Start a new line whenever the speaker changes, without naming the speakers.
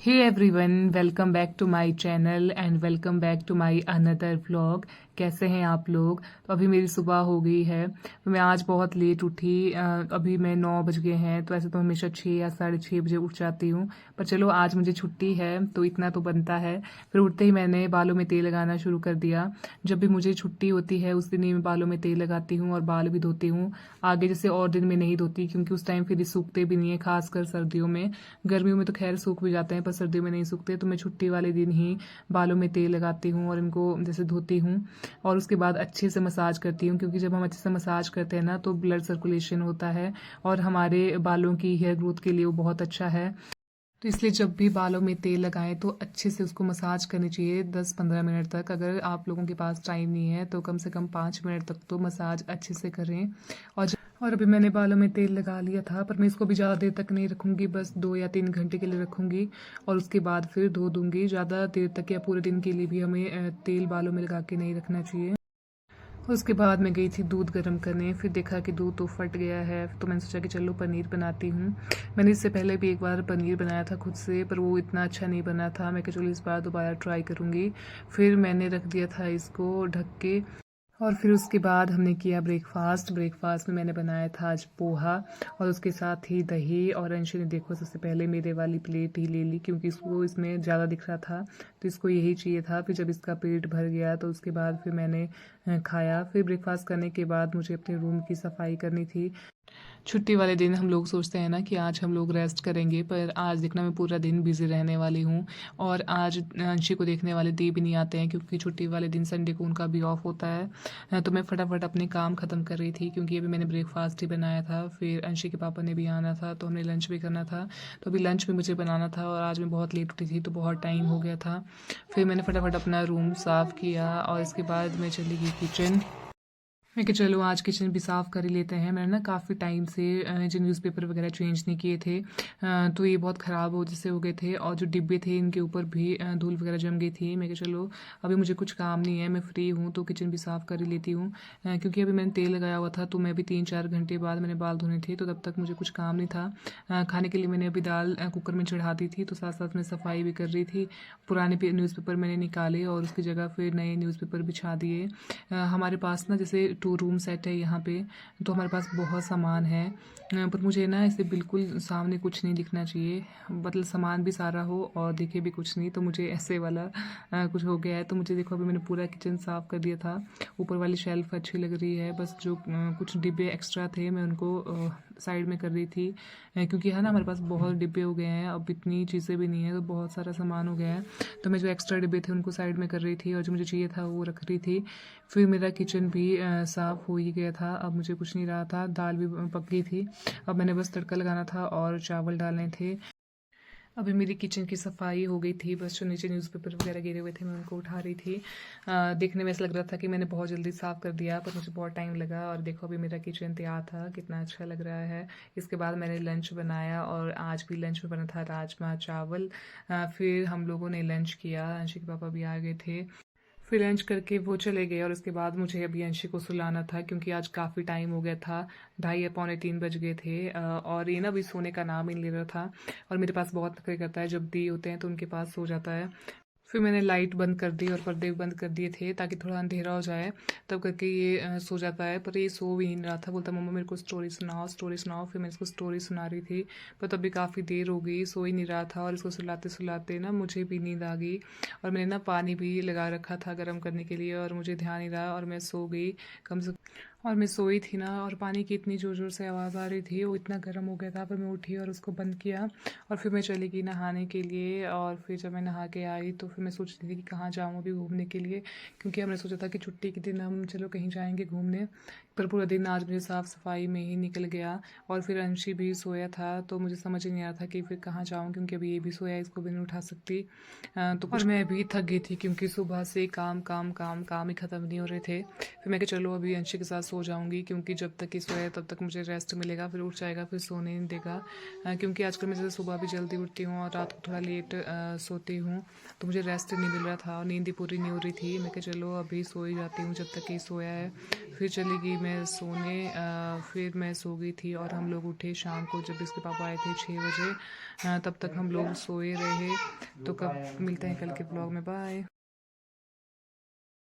Hey everyone, welcome back to my channel and welcome back to my another vlog। कैसे हैं आप लोग। तो अभी मेरी सुबह हो गई है। तो मैं आज बहुत लेट उठी। अभी मैं 9 बज गए हैं। तो ऐसे तो हमेशा 6 या 6:30 बजे उठ जाती हूँ, पर चलो आज मुझे छुट्टी है तो इतना तो बनता है। फिर उठते ही मैंने बालों में तेल लगाना शुरू कर दिया। जब भी मुझे छुट्टी होती है उस दिन ही मैं बालों में तेल लगाती हूँ और बाल भी धोती हूँ। आगे जैसे और दिन में नहीं धोती, क्योंकि उस टाइम फिर सूखते भी नहीं है, खासकर सर्दियों में। गर्मियों में तो खैर सूख भी जाते हैं, पर सर्दियों में नहीं सूखते। तो मैं छुट्टी वाले दिन ही बालों में तेल लगाती हूँ और इनको जैसे धोती हूँ और उसके बाद अच्छे से मसाज करती हूँ, क्योंकि जब हम अच्छे से मसाज करते हैं ना तो ब्लड सर्कुलेशन होता है और हमारे बालों की हेयर ग्रोथ के लिए वो बहुत अच्छा है। तो इसलिए जब भी बालों में तेल लगाएं तो अच्छे से उसको मसाज करनी चाहिए 10-15 मिनट तक। अगर आप लोगों के पास टाइम नहीं है तो कम से कम 5 मिनट तक तो मसाज अच्छे से करें। और अभी मैंने बालों में तेल लगा लिया था, पर मैं इसको भी ज़्यादा देर तक नहीं रखूँगी, बस 2 या 3 घंटे के लिए रखूँगी और उसके बाद फिर धो दूँगी। ज़्यादा देर तक या पूरे दिन के लिए भी हमें तेल बालों में लगा के नहीं रखना चाहिए। उसके बाद मैं गई थी दूध गर्म करने। फिर देखा कि दूध तो फट गया है, तो मैंने सोचा कि चलो पनीर बनाती हूँ। मैंने इससे पहले भी एक बार पनीर बनाया था खुद से, पर वो इतना अच्छा नहीं बना था। मैं कहा चलो इस बार दोबारा ट्राई करूँगी। फिर मैंने रख दिया था इसको ढक के और फिर उसके बाद हमने किया ब्रेकफास्ट। ब्रेकफास्ट में मैंने बनाया था आज पोहा और उसके साथ ही दही। और अंशु ने देखो सबसे पहले मेरे वाली प्लेट ही ले ली, क्योंकि इसको इसमें ज़्यादा दिख रहा था तो इसको यही चाहिए था। फिर जब इसका पेट भर गया तो उसके बाद फिर मैंने खाया। फिर ब्रेकफास्ट करने के बाद मुझे अपने रूम की सफाई करनी थी। छुट्टी वाले दिन हम लोग सोचते हैं ना कि आज हम लोग रेस्ट करेंगे, पर आज देखना मैं पूरा दिन बिजी रहने वाली हूँ। और आज अंशी को देखने वाले दी भी नहीं आते हैं, क्योंकि छुट्टी वाले दिन संडे को उनका भी ऑफ होता है। तो मैं फटाफट अपने काम ख़त्म कर रही थी, क्योंकि अभी मैंने ब्रेकफास्ट ही बनाया था। फिर अंशी के पापा ने भी आना था तो हमने लंच भी करना था। तो अभी लंच भी मुझे बनाना था और आज मैं बहुत लेट उठी थी तो बहुत टाइम हो गया था। फिर मैंने फटाफट अपना रूम साफ़ किया और इसके बाद मैं चली गई किचन। मैं कि चलो आज किचन भी साफ़ कर ही लेते हैं। मैंने ना काफ़ी टाइम से जो न्यूज़पेपर वगैरह चेंज नहीं किए थे, तो ये बहुत ख़राब हो जैसे हो गए थे और जो डिब्बे थे इनके ऊपर भी धूल वगैरह जम गई थी। मैं कि चलो अभी मुझे कुछ काम नहीं है, मैं फ्री हूँ तो किचन भी साफ़ कर ही लेती हूँ। क्योंकि अभी मैंने तेल लगाया हुआ था तो मैं भी 3-4 घंटे बाद मैंने बाल धोने थे, तो तब तक मुझे कुछ काम नहीं था। खाने के लिए मैंने अभी दाल कुकर में चढ़ा दी थी, तो साथ साथ में सफाई भी कर रही थी। पुराने न्यूज़पेपर मैंने निकाले और उसकी जगह फिर नए न्यूज़पेपर बिछा दिए। हमारे पास ना जैसे 2 रूम सेट है यहाँ पे, तो हमारे पास बहुत सामान है। पर मुझे ना ऐसे बिल्कुल सामने कुछ नहीं दिखना चाहिए, मतलब सामान भी सारा हो और दिखे भी कुछ नहीं। तो मुझे ऐसे वाला कुछ हो गया है। तो मुझे देखो अभी मैंने पूरा किचन साफ़ कर दिया था। ऊपर वाली शेल्फ अच्छी लग रही है, बस जो कुछ डिब्बे एक्स्ट्रा थे मैं उनको साइड में कर रही थी। क्योंकि है ना हमारे पास बहुत डिब्बे हो गए हैं, अब इतनी चीज़ें भी नहीं है, तो बहुत सारा सामान हो गया है। तो मैं जो एक्स्ट्रा डिब्बे थे उनको साइड में कर रही थी और जो मुझे चाहिए था वो रख रही थी। फिर मेरा किचन भी साफ़ हो ही गया था। अब मुझे कुछ नहीं रहा था, दाल भी पक गई थी। अब मैंने बस तड़का लगाना था और चावल डालने थे। अभी मेरी किचन की सफाई हो गई थी, बस जो नीचे न्यूज़पेपर वगैरह गिरे हुए थे मैं उनको उठा रही थी। देखने में ऐसा लग रहा था कि मैंने बहुत जल्दी साफ़ कर दिया, पर मुझे बहुत टाइम लगा। और देखो अभी मेरा किचन तैयार था, कितना अच्छा लग रहा है। इसके बाद मैंने लंच बनाया और आज भी लंच में बना था राजमा चावल। फिर हम लोगों ने लंच किया, अंशी के पापा भी आ गए थे। फिर लंच करके वो चले गए और उसके बाद मुझे अभी अंशी को सुलाना था, क्योंकि आज काफ़ी टाइम हो गया था, 2:30 या पौने 3 बज गए थे। और ये ना अभी सोने का नाम ही नहीं ले रहा था और मेरे पास बहुत नखरे करता है। जब दी होते हैं तो उनके पास सो जाता है। फिर मैंने लाइट बंद कर दी और पर्दे भी बंद कर दिए थे ताकि थोड़ा अंधेरा हो जाए, तब करके ये सो जाता है। पर ये सो भी नहीं रहा था, बोलता मम्मा मेरे को स्टोरी सुनाओ स्टोरी सुनाओ। फिर मैं इसको स्टोरी सुना रही थी, पर तब भी काफ़ी देर हो गई, सो ही नहीं रहा था। और इसको सुलाते सुलाते ना मुझे भी नींद आ गई और मैंने ना पानी भी लगा रखा था गर्म करने के लिए और मुझे ध्यान नहीं रहा और मैं सो गई। कम से और मैं सोई थी ना, और पानी की इतनी ज़ोर ज़ोर से आवाज़ आ रही थी, वो इतना गर्म हो गया था। पर मैं उठी और उसको बंद किया और फिर मैं चली गई नहाने के लिए। और फिर जब मैं नहा के आई तो फिर मैं सोच रही थी कि कहाँ जाऊँ अभी घूमने के लिए, क्योंकि हमने सोचा था कि छुट्टी के दिन हम चलो कहीं जाएंगे घूमने। पर पूरा दिन आज मुझे साफ़ सफाई में ही निकल गया और फिर अंशी भी सोया था, तो मुझे समझ ही नहीं आ रहा था कि फिर कहाँ जाऊँ, क्योंकि अभी ये भी सोया, इसको भी नहीं उठा सकती। तो और मैं भी थक गई थी, क्योंकि सुबह से काम काम काम काम ही ख़त्म नहीं हो रहे थे। फिर मैं कि चलो अभी अंशी के साथ सो जाऊंगी, क्योंकि जब तक ये सोया तब तक मुझे रेस्ट मिलेगा, फिर उठ जाएगा फिर सोने नहीं देगा। क्योंकि आजकल मैं जैसे सुबह भी जल्दी उठती हूँ और रात को थोड़ा लेट सोती हूँ, तो मुझे रेस्ट नहीं मिल रहा था और नींद ही पूरी नहीं हो रही थी। मैं कि चलो अभी सो ही जाती हूँ जब तक ये सोया है। फिर चली गई मैं सोने। फिर मैं सो गई थी और हम लोग उठे शाम को जब इसके पापा आए थे 6 बजे। तब तक हम लोग सोए रहे। तो कब मिलते हैं कल के ब्लॉग में। बाय।